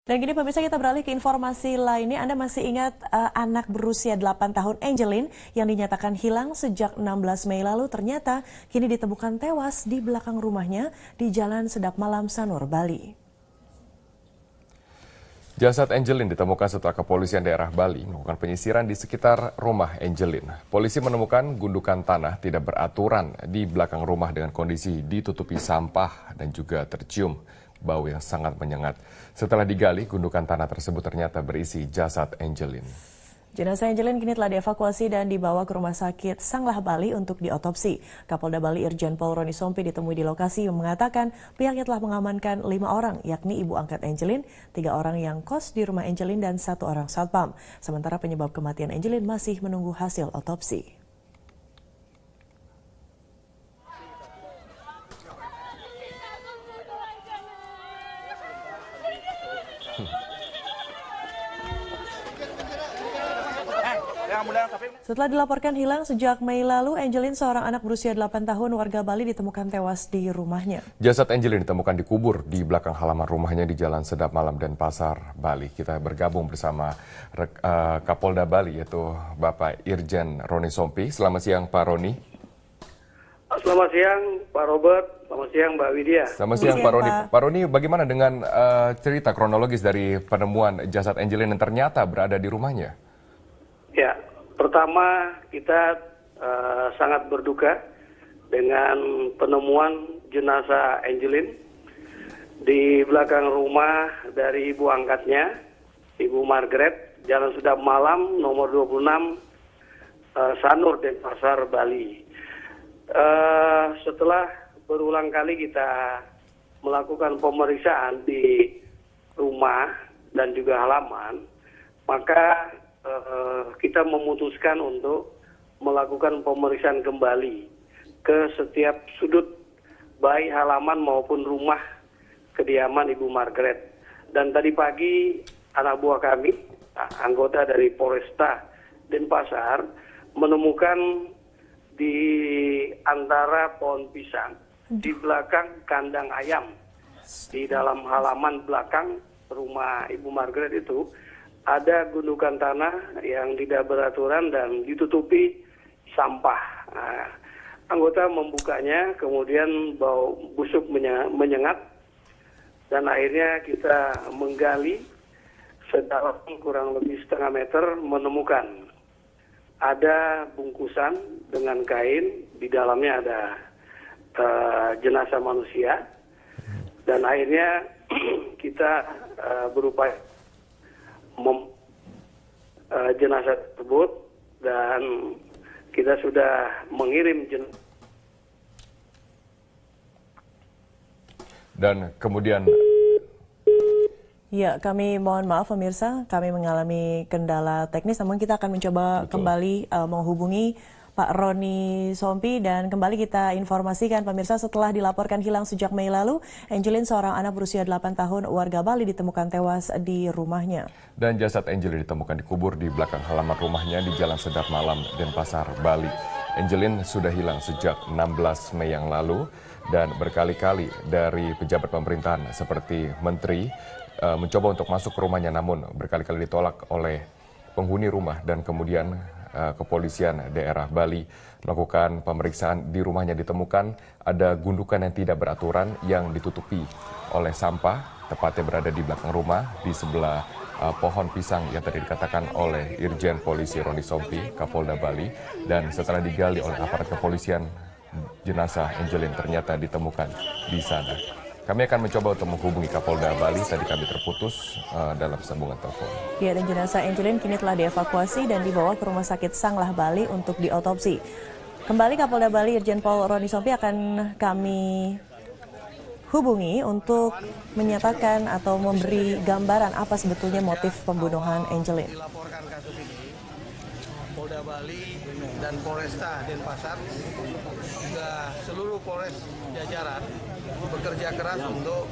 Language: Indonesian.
Dan kini pemirsa kita beralih ke informasi lainnya. Anda masih ingat anak berusia 8 tahun Angelin yang dinyatakan hilang sejak 16 Mei lalu ternyata kini ditemukan tewas di belakang rumahnya di Jalan Sedap Malam, Sanur, Bali. Jasad Angelin ditemukan setelah kepolisian daerah Bali melakukan penyisiran di sekitar rumah Angelin. Polisi menemukan gundukan tanah tidak beraturan di belakang rumah dengan kondisi ditutupi sampah dan juga tercium bau yang sangat menyengat. Setelah digali, gundukan tanah tersebut ternyata berisi jasad Angelin. Jenazah Angelin kini telah dievakuasi dan dibawa ke Rumah Sakit Sanglah Bali untuk diotopsi. Kapolda Bali Irjen Pol Roni Sompi ditemui di lokasi yang mengatakan pihaknya telah mengamankan 5 orang, yakni ibu angkat Angelin, 3 orang yang kos di rumah Angelin, dan 1 orang satpam. Sementara penyebab kematian Angelin masih menunggu hasil otopsi. Setelah dilaporkan hilang sejak Mei lalu, Angelin, seorang anak berusia 8 tahun warga Bali, ditemukan tewas di rumahnya. Jasad Angelin ditemukan dikubur di belakang halaman rumahnya di Jalan Sedap Malam, Denpasar, Bali. Kita bergabung bersama Kapolda Bali, yaitu Bapak Irjen Roni Sompi. Selamat siang, Pak Roni. Selamat siang, Pak Robert. Selamat siang, Mbak Widya. Selamat siang, Pak Roni. Pak Roni, bagaimana dengan cerita kronologis dari penemuan jasad Angelin yang ternyata berada di rumahnya? Ya, pertama kita sangat berduka dengan penemuan jenazah Angelin di belakang rumah dari ibu angkatnya, Ibu Margaret, Jalan Sedap Malam, nomor 26, Sanur, Denpasar, Bali. Setelah berulang kali kita melakukan pemeriksaan di rumah dan juga halaman, maka kita memutuskan untuk melakukan pemeriksaan kembali ke setiap sudut, baik halaman maupun rumah kediaman Ibu Margaret. Dan tadi pagi anak buah kami, anggota dari Polresta Denpasar, menemukan di antara pohon pisang di belakang kandang ayam di dalam halaman belakang rumah Ibu Margaret itu ada gundukan tanah yang tidak beraturan dan ditutupi sampah. Nah, anggota membukanya, kemudian bau busuk menyengat, dan akhirnya kita menggali sedalam kurang lebih setengah meter, menemukan ada bungkusan dengan kain, di dalamnya ada jenazah manusia, dan akhirnya kita berupaya jenazah tersebut, dan kita sudah mengirim jenazah. Dan kemudian Ya, kami mohon maaf pemirsa, kami mengalami kendala teknis, namun kita akan mencoba kembali menghubungi Pak Roni Sompi, dan kembali kita informasikan pemirsa, setelah dilaporkan hilang sejak Mei lalu, Angelin, seorang anak berusia 8 tahun warga Bali, ditemukan tewas di rumahnya. Dan jasad Angelin ditemukan dikubur di belakang halaman rumahnya di Jalan Sedap Malam, Denpasar, Bali. Angelin sudah hilang sejak 16 Mei yang lalu, dan berkali-kali dari pejabat pemerintahan seperti menteri mencoba untuk masuk ke rumahnya, namun berkali-kali ditolak oleh penghuni rumah, dan kemudian kepolisian daerah Bali melakukan pemeriksaan. Di rumahnya ditemukan ada gundukan yang tidak beraturan yang ditutupi oleh sampah, tepatnya berada di belakang rumah di sebelah pohon pisang yang tadi dikatakan oleh Irjen Polisi Roni Sompi, Kapolda Bali. Dan setelah digali oleh aparat kepolisian, jenazah Angelin ternyata ditemukan di sana. Kami akan mencoba untuk menghubungi Kapolda Bali, tadi kami terputus dalam sambungan telepon. Ya, dan jenazah Angelin kini telah dievakuasi dan dibawa ke Rumah Sakit Sanglah Bali untuk diotopsi. Kembali Kapolda Bali Irjen Pol Roni Sompi akan kami hubungi untuk menyatakan atau memberi gambaran apa sebetulnya motif pembunuhan Angelin. Dilaporkan kasus ini, Polda Bali dan Polresta Denpasar, juga seluruh Polres jajaran bekerja keras untuk